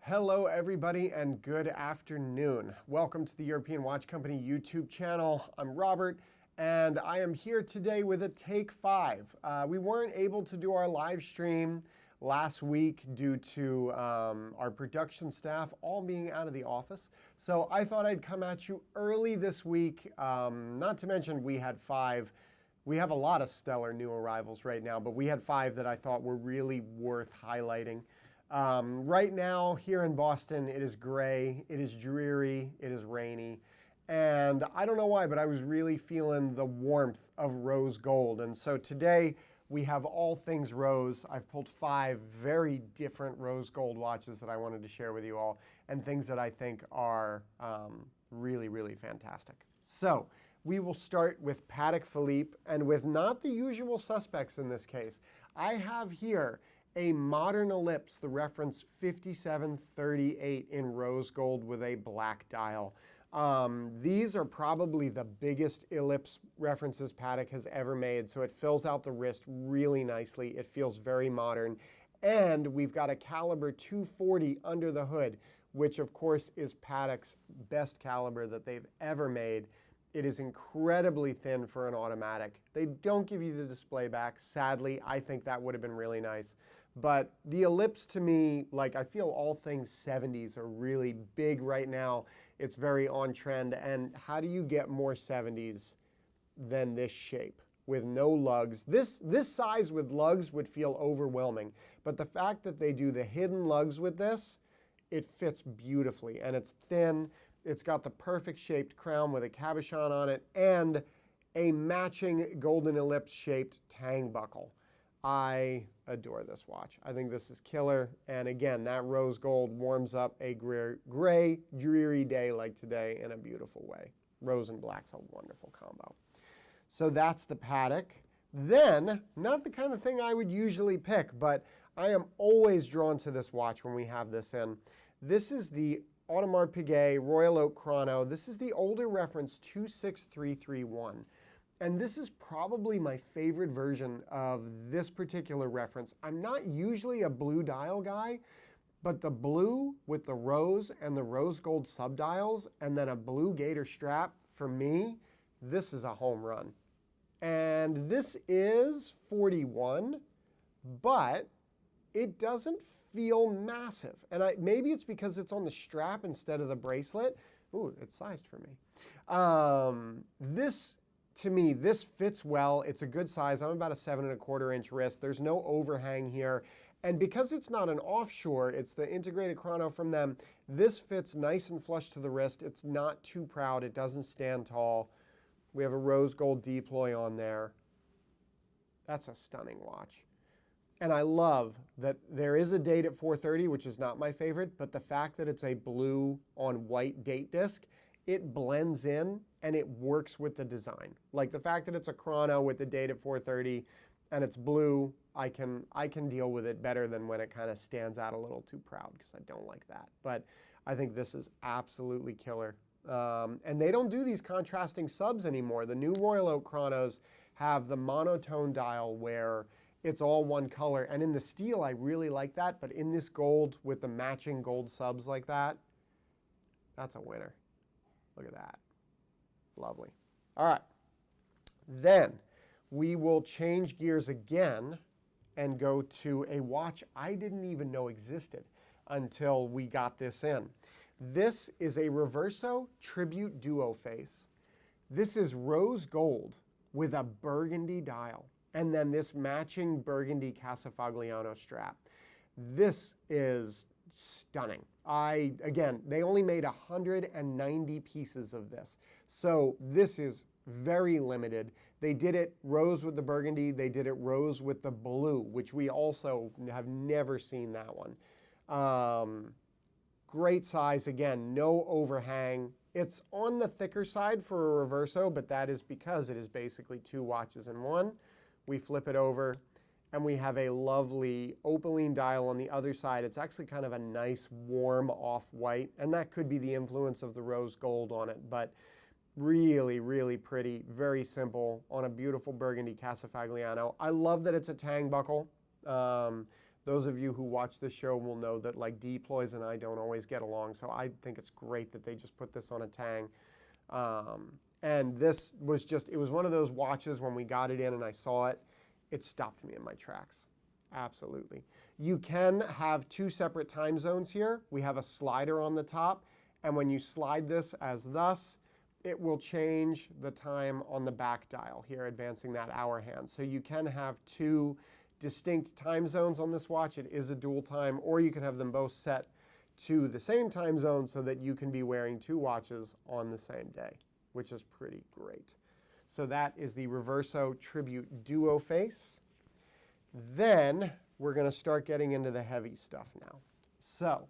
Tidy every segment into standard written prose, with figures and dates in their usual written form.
Hello everybody and good afternoon. Welcome to the European Watch Company YouTube channel. I'm Robert and I am here today with a Take 5. We weren't able to do our live stream last week due to our production staff all being out of the office. So I thought I'd come at you early this week. Not to mention we had 5. We have a lot of stellar new arrivals right now, but we had 5 that I thought were really worth highlighting. Right now here in Boston, it is gray, it is dreary, it is rainy. And I don't know why, but I was really feeling the warmth of rose gold. And so today we have all things rose. I've pulled 5 very different rose gold watches that I wanted to share with you all, and things that I think are really, really fantastic. So we will start with Patek Philippe, and with not the usual suspects in this case. I have here a modern ellipse, the reference 5738 in rose gold with a black dial. These are probably the biggest ellipse references Patek has ever made, so it fills out the wrist really nicely. It feels very modern. And we've got a caliber 240 under the hood, which of course is Patek's best caliber that they've ever made. It is incredibly thin for an automatic. They don't give you the display back. Sadly, I think that would have been really nice. But the ellipse to me, like I feel all things 70s are really big right now. It's very on trend. And how do you get more 70s than this shape with no lugs? This size with lugs would feel overwhelming. But the fact that they do the hidden lugs with this, it fits beautifully. And it's thin. It's got the perfect shaped crown with a cabochon on it and a matching golden ellipse shaped tang buckle. I adore this watch. I think this is killer. And again, that rose gold warms up a gray, dreary day like today in a beautiful way. Rose and black's a wonderful combo. So that's the Patek. Then, not the kind of thing I would usually pick, but I am always drawn to this watch when we have this in. This is the Audemars Piguet Royal Oak Chrono. This is the older reference 26331. And this is probably my favorite version of this particular reference. I'm not usually a blue dial guy, but the blue with the rose and the rose gold subdials and then a blue gator strap, for me, this is a home run. And this is 41, but it doesn't feel massive. And maybe it's because it's on the strap instead of the bracelet. Ooh, it's sized for me. To me, this fits well. It's a good size. I'm about a 7¼ inch wrist. There's no overhang here. And because it's not an offshore, it's the integrated chrono from them, this fits nice and flush to the wrist. It's not too proud. It doesn't stand tall. We have a rose gold deploy on there. That's a stunning watch. And I love that there is a date at 4:30, which is not my favorite, but the fact that it's a blue on white date disc, it blends in and it works with the design. Like the fact that it's a chrono with the date at 4:30 and it's blue, I can deal with it better than when it kind of stands out a little too proud, because I don't like that. But I think this is absolutely killer. And they don't do these contrasting subs anymore. The new Royal Oak chronos have the monotone dial where it's all one color. And in the steel, I really like that. But in this gold with the matching gold subs like that, that's a winner. Look at that. Lovely. All right. Then we will change gears again and go to a watch I didn't even know existed until we got this in. This is a Reverso Tribute Duo Face. This is rose gold with a burgundy dial, and then this matching burgundy Casafagliano strap. This is stunning. Again, they only made 190 pieces of this. So this is very limited. They did it rose with the burgundy. They did it rose with the blue, which we also have never seen that one. Great size. Again, no overhang. It's on the thicker side for a Reverso, but that is because it is basically 2 watches in one. We flip it over, and we have a lovely opaline dial on the other side. It's actually kind of a nice, warm off-white, and that could be the influence of the rose gold on it, but really, really pretty, very simple, on a beautiful burgundy Casafagliano. I love that it's a tang buckle. Those of you who watch this show will know that like Deploys and I don't always get along, so I think it's great that they just put this on a Tang. And this was just, it was one of those watches when we got it in and I saw it, it stopped me in my tracks. Absolutely. You can have two separate time zones here. We have a slider on the top, and when you slide this as thus, it will change the time on the back dial here, advancing that hour hand. So you can have two distinct time zones on this watch. It is a dual time, or you can have them both set to the same time zone so that you can be wearing two watches on the same day, which is pretty great. So that is the Reverso Tribute Duo Face. Then we're going to start getting into the heavy stuff now. So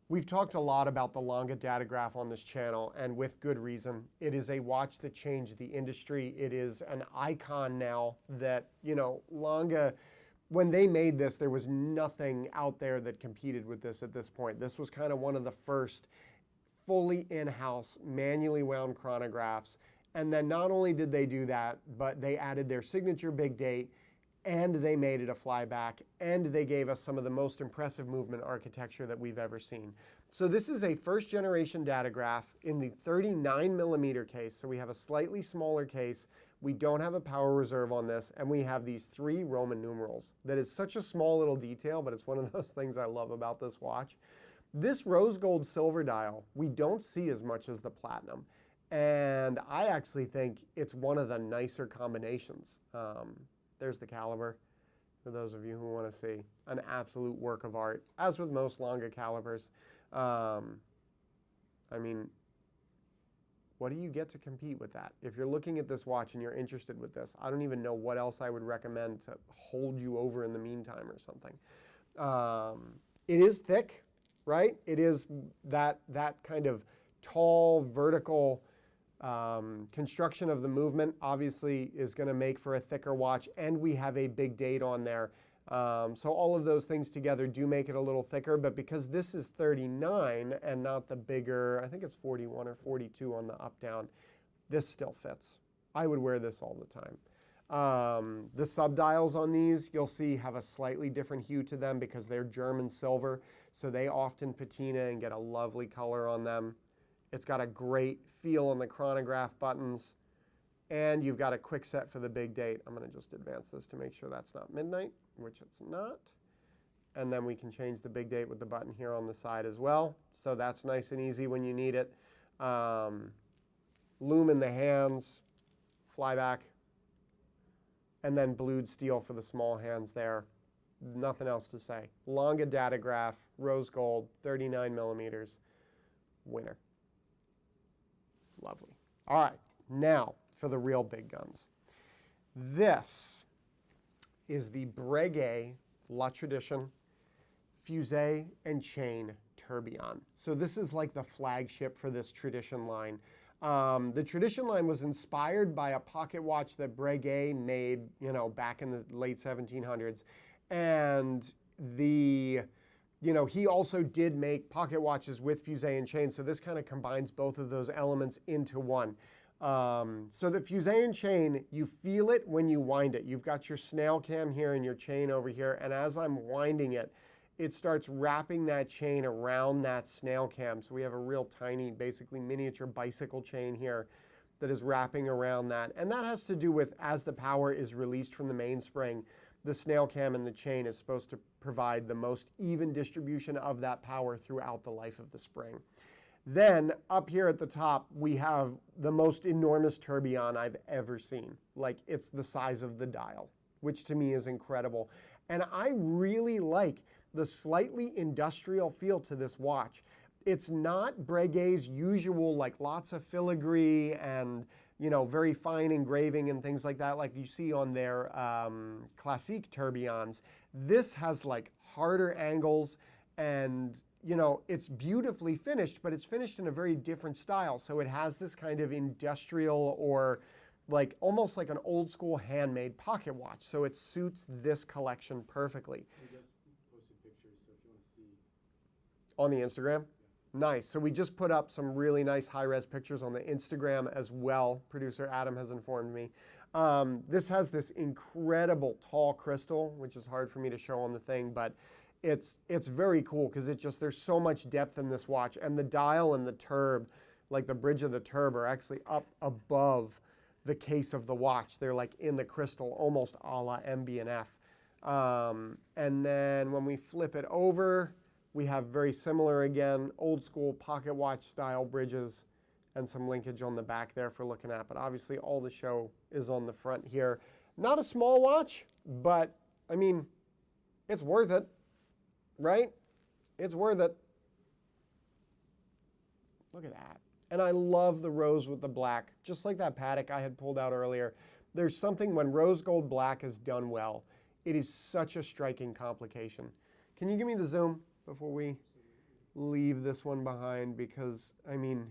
we've talked a lot about the Lange Datograph on this channel, and with good reason. It is a watch that changed the industry. It is an icon now that, you know, Lange, when they made this, there was nothing out there that competed with this at this point. This was kind of one of the first fully in-house, manually wound chronographs. And then not only did they do that, but they added their signature big date, and they made it a flyback, and they gave us some of the most impressive movement architecture that we've ever seen. So this is a first generation datograph in the 39mm case, so we have a slightly smaller case. We don't have a power reserve on this, and we have these 3 Roman numerals. That is such a small little detail, but it's one of those things I love about this watch. This rose gold silver dial, we don't see as much as the platinum, and I actually think it's one of the nicer combinations. There's the caliber, for those of you who want to see. An absolute work of art, as with most Lange calibers. I mean, what do you get to compete with that? If you're looking at this watch and you're interested with this, I don't even know what else I would recommend to hold you over in the meantime or something. It is thick, right? It is that kind of tall, vertical construction of the movement obviously is going to make for a thicker watch, and we have a big date on there. So all of those things together do make it a little thicker, but because this is 39 and not the bigger, I think it's 41 or 42 on the up-down, this still fits. I would wear this all the time. The subdials on these, you'll see, have a slightly different hue to them because they're German silver, so they often patina and get a lovely color on them. It's got a great feel on the chronograph buttons, and you've got a quick set for the big date. I'm going to just advance this to make sure that's not midnight, which it's not. And then we can change the big date with the button here on the side as well. So that's nice and easy when you need it. Lume in the hands, flyback, and then blued steel for the small hands there. Nothing else to say. Lange Datograph, rose gold, 39mm, winner. Lovely. All right, now for the real big guns. This is the Breguet La Tradition Fusée and Chain Tourbillon. So this is like the flagship for this Tradition line. The Tradition line was inspired by a pocket watch that Breguet made, you know, back in the late 1700s. And he also did make pocket watches with Fusée and chain, so this kind of combines both of those elements into one. So the Fusée and chain, you feel it when you wind it. You've got your snail cam here and your chain over here, and as I'm winding it, it starts wrapping that chain around that snail cam. So we have a real tiny, basically miniature bicycle chain here that is wrapping around that. And that has to do with, as the power is released from the mainspring, the snail cam and the chain is supposed to provide the most even distribution of that power throughout the life of the spring. Then up here at the top, we have the most enormous tourbillon I've ever seen. Like, it's the size of the dial, which to me is incredible. And I really like the slightly industrial feel to this watch. It's not Breguet's usual, like lots of filigree and, you know, very fine engraving and things like that, like you see on their classique tourbillons. This has like harder angles, and, you know, it's beautifully finished, but it's finished in a very different style. So it has this kind of industrial, or like almost like an old school handmade pocket watch. So it suits this collection perfectly. We just posted pictures, so if you want to see. On the Instagram? Nice. So we just put up some really nice high-res pictures on the Instagram as well. Producer Adam has informed me. This has this incredible tall crystal, which is hard for me to show on the thing, but it's very cool because there's so much depth in this watch, and the dial and the turb, like the bridge of the turb, are actually up above the case of the watch. They're like in the crystal, almost a la MB&F. And then when we flip it over, we have very similar again, old school pocket watch style bridges and some linkage on the back there for looking at. But obviously all the show is on the front here. Not a small watch, but I mean, it's worth it, right? It's worth it. Look at that. And I love the rose with the black, just like that Patek I had pulled out earlier. There's something when rose gold black is done well, it is such a striking complication. Can you give me the zoom before we leave this one behind? Because, I mean,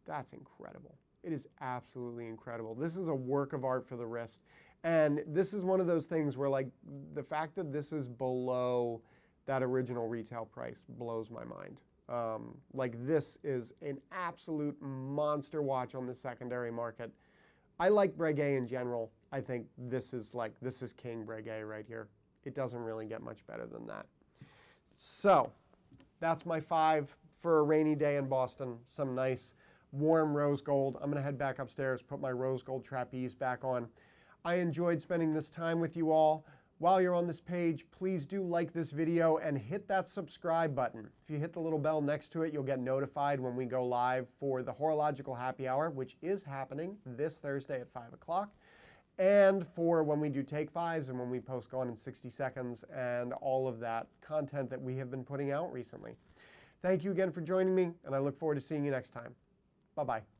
that's incredible. It is absolutely incredible. This is a work of art for the wrist. And this is one of those things where, like, the fact that this is below that original retail price blows my mind. Like, this is an absolute monster watch on the secondary market. I like Breguet in general. I think this is King Breguet right here. It doesn't really get much better than that. So that's my 5 for a rainy day in Boston. Some nice warm rose gold. I'm going to head back upstairs, put my rose gold trapeze back on. I enjoyed spending this time with you all. While you're on this page, please do like this video and hit that subscribe button. If you hit the little bell next to it, you'll get notified when we go live for the Horological Happy Hour, which is happening this Thursday at 5 o'clock, and for when we do Take 5s and when we post Gone in 60 Seconds and all of that content that we have been putting out recently. Thank you again for joining me, and I look forward to seeing you next time. Bye-bye.